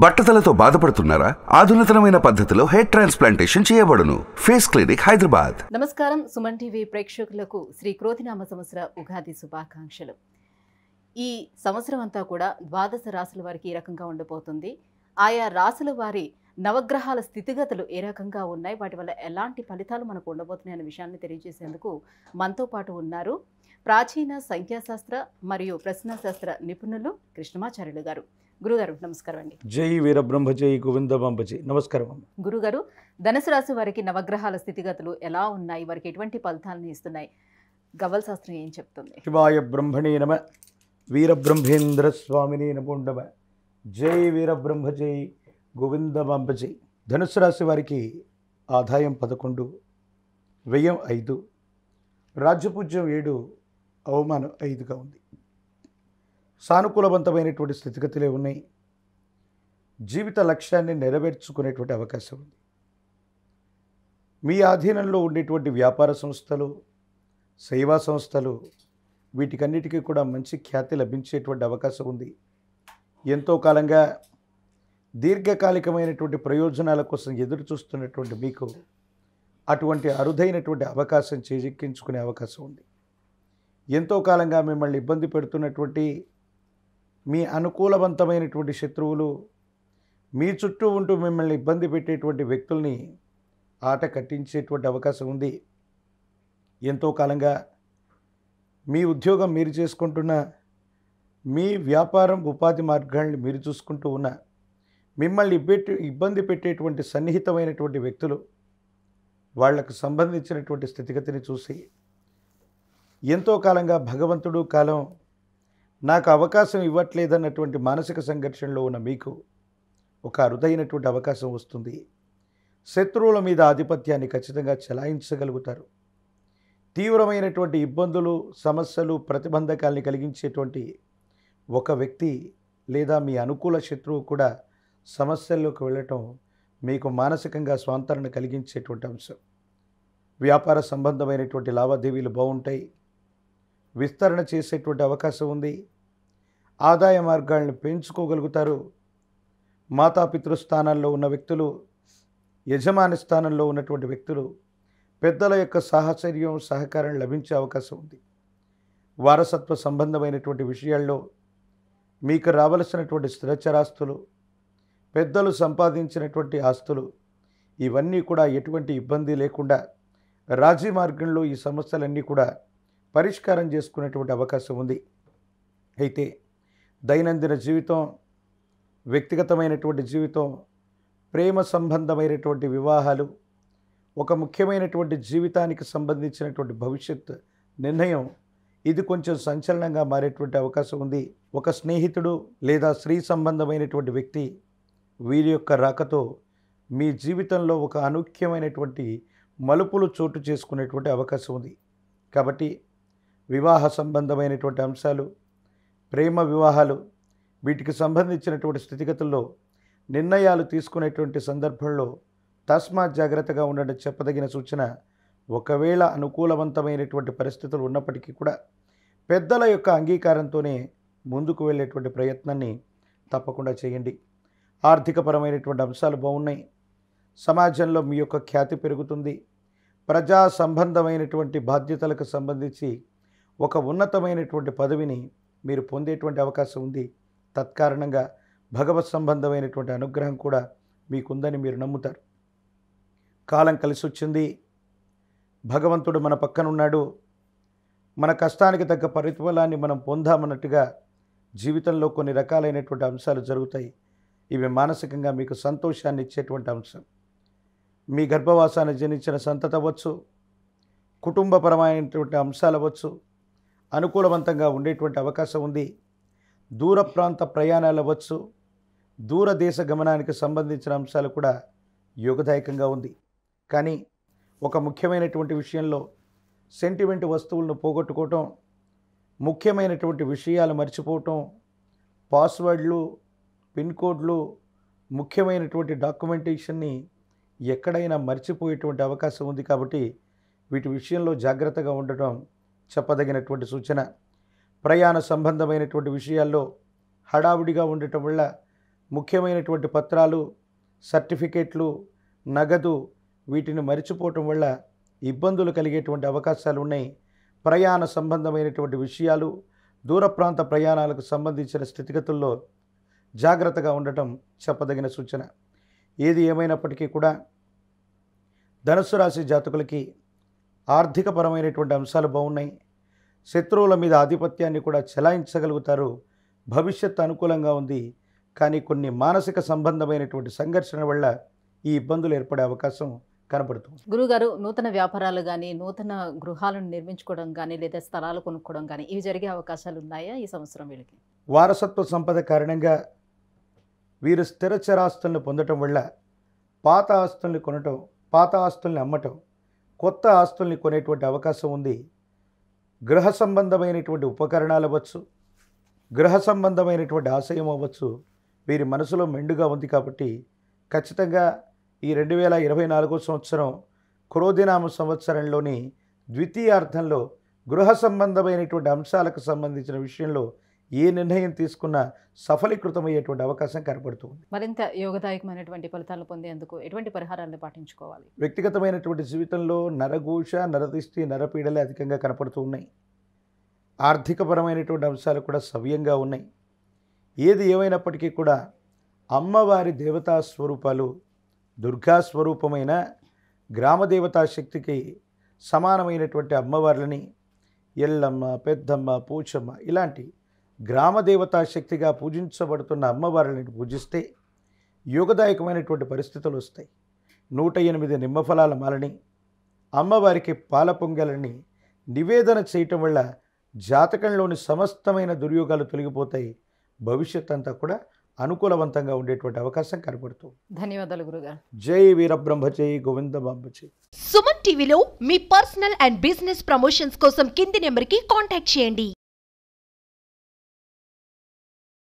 బట్టతలతో బాధపడుతున్నారా? ఆధునితనమైన పద్ధతిలో hair transplantation చేయబడును. Face clinic, Hyderabad. నమస్కారం. సుమన్ టీవీ ప్రేక్షకులకు శ్రీ క్రోధినామ సంవత్సర ఉగాది శుభాకాంక్షలు. ఈ సంవత్సరం అంతా కూడా ద్వాదశ రాశుల వారికి ఈ రకంగా ఉండబోతుంది. ఆయా రాశుల వారి నవగ్రహాల స్థితిగతులు ఏ రకంగా ఉన్నాయి, వాటి వల్ల ఎలాంటి ఫలితాలు మనకు ఉండబోతున్నాయి అనే విషయాన్ని తెలియజేసేందుకు మనతో పాటు ఉన్నారు ప్రాచీన సంఖ్యాశాస్త్ర మరియు ప్రశ్నశాస్త్ర నిపుణులు కృష్ణమాచార్యులు గారు. గురుగారు నమస్కారం అండి. జై వీరబ్రహ్మ జై గోవిందబాంబ జై. నమస్కారం. గురుగారు, ధనుసు రాశి వారికి నవగ్రహాల స్థితిగతులు ఎలా ఉన్నాయి, వారికి ఎటువంటి ఫలితాలను ఇస్తున్నాయి, గవ్వల శాస్త్రం ఏం చెప్తుంది? శివాయ బ్రహ్మణే నమ, వీరబ్రహ్మేంద్ర స్వామినే నమో నమ. జై వీరబ్రహ్మ జై గోవిందబాంబ జై. ధనుసు రాశి వారికి ఆదాయం 11, వ్యయం 5, రాజ్యపూజ్యం 7, అవమానం 5గా ఉంది. సానుకూలవంతమైనటువంటి స్థితిగతులే ఉన్నాయి. జీవిత లక్ష్యాన్ని నెరవేర్చుకునేటువంటి అవకాశం ఉంది. మీ ఆధీనంలో ఉండేటువంటి వ్యాపార సంస్థలు, సేవా సంస్థలు, వీటికన్నిటికీ కూడా మంచి ఖ్యాతి లభించేటువంటి అవకాశం ఉంది. ఎంతో కాలంగా దీర్ఘకాలికమైనటువంటి ప్రయోజనాల కోసం ఎదురు చూస్తున్నటువంటి మీకు అటువంటి అరుదైనటువంటి అవకాశం చేజిక్కించుకునే అవకాశం ఉంది. ఎంతో కాలంగా మిమ్మల్ని ఇబ్బంది పెడుతున్నటువంటి మీ అనుకూలవంతమైనటువంటి శత్రువులు, మీ చుట్టూ ఉంటూ మిమ్మల్ని ఇబ్బంది పెట్టేటువంటి వ్యక్తుల్ని ఆట కట్టించేటువంటి అవకాశం ఉంది. ఎంతో కాలంగా మీ ఉద్యోగం మీరు చేసుకుంటున్న, మీ వ్యాపారం ఉపాధి మార్గాల్ని మీరు చూసుకుంటూ ఉన్న, మిమ్మల్ని ఇబ్బంది పెట్టేటువంటి సన్నిహితమైనటువంటి వ్యక్తులు, వాళ్లకు సంబంధించినటువంటి స్థితిగతిని చూసి ఎంతో కాలంగా భగవంతుడు కాలం నాకు అవకాశం ఇవ్వట్లేదన్నటువంటి మానసిక సంఘర్షణలో ఉన్న మీకు ఒక అరుదైనటువంటి అవకాశం వస్తుంది. శత్రువుల మీద ఆధిపత్యాన్ని ఖచ్చితంగా చెలాయించగలుగుతారు. తీవ్రమైనటువంటి ఇబ్బందులు, సమస్యలు, ప్రతిబంధకాల్ని కలిగించేటువంటి ఒక వ్యక్తి లేదా మీ అనుకూల శత్రువు కూడా సమస్యల్లోకి వెళ్ళటం మీకు మానసికంగా స్వాంతరణ కలిగించేటువంటి అంశం. వ్యాపార సంబంధమైనటువంటి లావాదేవీలు బాగుంటాయి. విస్తరణ చేసేటువంటి అవకాశం ఉంది. ఆదాయ మార్గాలను పెంచుకోగలుగుతారు. మాతాపితృ స్థానాల్లో ఉన్న వ్యక్తులు, యజమాని స్థానంలో ఉన్నటువంటి వ్యక్తులు, పెద్దల యొక్క సాహచర్యం, సహకారం లభించే అవకాశం ఉంది. వారసత్వ సంబంధమైనటువంటి విషయాల్లో మీకు రావలసినటువంటి స్థిరచరాస్తులు, పెద్దలు సంపాదించినటువంటి ఆస్తులు, ఇవన్నీ కూడా ఎటువంటి ఇబ్బంది లేకుండా రాజీ మార్గంలో ఈ సమస్యలన్నీ కూడా పరిష్కారం చేసుకునేటువంటి అవకాశం ఉంది. అయితే దైనందిన జీవితం, వ్యక్తిగతమైనటువంటి జీవితం, ప్రేమ సంబంధమైనటువంటి వివాహాలు, ఒక ముఖ్యమైనటువంటి జీవితానికి సంబంధించినటువంటి భవిష్యత్ నిర్ణయం, ఇది కొంచెం సంచలనంగా మారేటువంటి అవకాశం ఉంది. ఒక స్నేహితుడు లేదా స్త్రీ సంబంధమైనటువంటి వ్యక్తి, వీరి యొక్క రాకతో మీ జీవితంలో ఒక అనూఖ్యమైనటువంటి మలుపులు చోటు చేసుకునేటువంటి అవకాశం ఉంది. కాబట్టి వివాహ సంబంధమైనటువంటి అంశాలు, ప్రేమ వివాహాలు, వీటికి సంబంధించినటువంటి స్థితిగతుల్లో నిర్ణయాలు తీసుకునేటువంటి సందర్భంలో తస్మాత్ జాగ్రత్తగా ఉండడం చెప్పదగిన సూచన. ఒకవేళ అనుకూలవంతమైనటువంటి పరిస్థితులు ఉన్నప్పటికీ కూడా పెద్దల యొక్క అంగీకారంతోనే ముందుకు వెళ్ళేటువంటి ప్రయత్నాన్ని తప్పకుండా చేయండి. ఆర్థికపరమైనటువంటి అంశాలు బాగున్నాయి. సమాజంలో మీ యొక్క ఖ్యాతి పెరుగుతుంది. ప్రజా సంబంధమైనటువంటి బాధ్యతలకు సంబంధించి ఒక ఉన్నతమైనటువంటి పదవిని మీరు పొందేటువంటి అవకాశం ఉంది. తత్కారణంగా భగవత్ సంబంధమైనటువంటి అనుగ్రహం కూడా మీకుందని మీరు నమ్ముతారు. కాలం కలిసి వచ్చింది. భగవంతుడు మన పక్కనున్నాడు. మన కష్టానికి తగ్గ ప్రతిఫలాన్ని మనం పొందామన్నట్టుగా జీవితంలో కొన్ని రకాలైనటువంటి అంశాలు జరుగుతాయి. ఇవి మానసికంగా మీకు సంతోషాన్ని ఇచ్చేటువంటి అంశం. మీ గర్భవాసాన్ని జనించిన సంతతి అవ్వచ్చు, కుటుంబపరమైనటువంటి అంశాలు అవ్వచ్చు, అనుకూలవంతంగా ఉండేటువంటి అవకాశం ఉంది. దూర ప్రాంత ప్రయాణాలు అవ్వచ్చు, దూరదేశ గమనానికి సంబంధించిన అంశాలు కూడా యోగదాయకంగా ఉంది. కానీ ఒక ముఖ్యమైనటువంటి విషయంలో సెంటిమెంట్ వస్తువులను పోగొట్టుకోవటం, ముఖ్యమైనటువంటి విషయాలు మర్చిపోవటం, పాస్వర్డ్లు, పిన్ కోడ్లు, ముఖ్యమైనటువంటి డాక్యుమెంటేషన్ని ఎక్కడైనా మర్చిపోయేటువంటి అవకాశం ఉంది. కాబట్టి వీటి విషయంలో జాగ్రత్తగా ఉండటం చెప్పదగినటువంటి సూచన. ప్రయాణ సంబంధమైనటువంటి విషయాల్లో హడావుడిగా ఉండటం వల్ల ముఖ్యమైనటువంటి పత్రాలు, సర్టిఫికేట్లు, నగదు వీటిని మరిచిపోవటం వల్ల ఇబ్బందులు కలిగేటువంటి అవకాశాలు ఉన్నాయి. ప్రయాణ సంబంధమైనటువంటి విషయాలు, దూర ప్రాంత ప్రయాణాలకు సంబంధించిన స్థితిగతుల్లో జాగ్రత్తగా ఉండటం చెప్పదగిన సూచన. ఏది ఏమైనప్పటికీ కూడా ధనుస్సు రాశి జాతకులకి ఆర్థికపరమైనటువంటి అంశాలు బాగున్నాయి. శత్రువుల మీద ఆధిపత్యాన్ని కూడా చెలాయించగలుగుతారు. భవిష్యత్తు అనుకూలంగా ఉంది. కానీ కొన్ని మానసిక సంబంధమైనటువంటి సంఘర్షణ వల్ల ఈ ఇబ్బందులు ఏర్పడే అవకాశం కనపడుతుంది. గురుగారు, నూతన వ్యాపారాలు కానీ, నూతన గృహాలను నిర్మించుకోవడం కానీ, లేదా స్థలాలు కొనుక్కోవడం కానీ ఇవి జరిగే అవకాశాలు ఉన్నాయా ఈ సంవత్సరం వీళ్ళకి? వారసత్వ సంపద కారణంగా వీరు స్థిర చరాస్తులను పొందటం వల్ల పాత ఆస్తుల్ని కొనటం, పాత ఆస్తుల్ని అమ్మటం, కొత్త ఆస్తుల్ని కొనేటువంటి అవకాశం ఉంది. గృహ సంబంధమైనటువంటి ఉపకరణాలు అవ్వచ్చు, గృహ సంబంధమైనటువంటి ఆశయం అవ్వచ్చు, వీరి మనసులో మెండుగా ఉంది. కాబట్టి ఖచ్చితంగా ఈ 2024 సంవత్సరం క్రోధినామ సంవత్సరంలోని ద్వితీయార్థంలో గృహ సంబంధమైనటువంటి అంశాలకు సంబంధించిన విషయంలో ఏ నిర్ణయం తీసుకున్నా సఫలీకృతమయ్యేటువంటి అవకాశం కనపడుతుంది. మరింత యోగదాయకమైనటువంటి ఫలితాలు పొందేందుకు ఎటువంటి పరిహారాలను పాటించుకోవాలి? వ్యక్తిగతమైనటువంటి జీవితంలో నరఘోష, నరదిష్టి, నరపీడలే అధికంగా కనపడుతూ ఉన్నాయి. ఆర్థికపరమైనటువంటి అంశాలు కూడా సవ్యంగా ఉన్నాయి. ఏది ఏమైనప్పటికీ కూడా అమ్మవారి దేవతా స్వరూపాలు, దుర్గా స్వరూపమైన గ్రామదేవతా శక్తికి సమానమైనటువంటి అమ్మవార్లని ఎల్లమ్మ, పెద్దమ్మ, పూచమ్మ ఇలాంటి గ్రామదేవతా శక్తిగా పూజించబడుతున్న అమ్మవారిని పూజిస్తే యోగదాయకమైనటువంటి పరిస్థితులు వస్తాయి. 108 నిమ్మఫలాల మాలని, అమ్మవారికి పాల పొంగలని నివేదన చేయటం వల్ల జాతకంలోని సమస్తమైన దుర్యోగాలు తొలగిపోతాయి. భవిష్యత్ అంతా కూడా అనుకూలవంతంగా ఉండేటువంటి అవకాశం కనబడుతుంది. ధన్యవాదాలు గురుగారు. జై వీరబ్రహ్మ జై గోవింద బాంబ జై. సుమన్ టీవీలో మీ పర్సనల్ అండ్ బిజినెస్ ప్రమోషన్స్ కోసం కింది నెంబర్కి కాంటాక్ట్ చేయండి.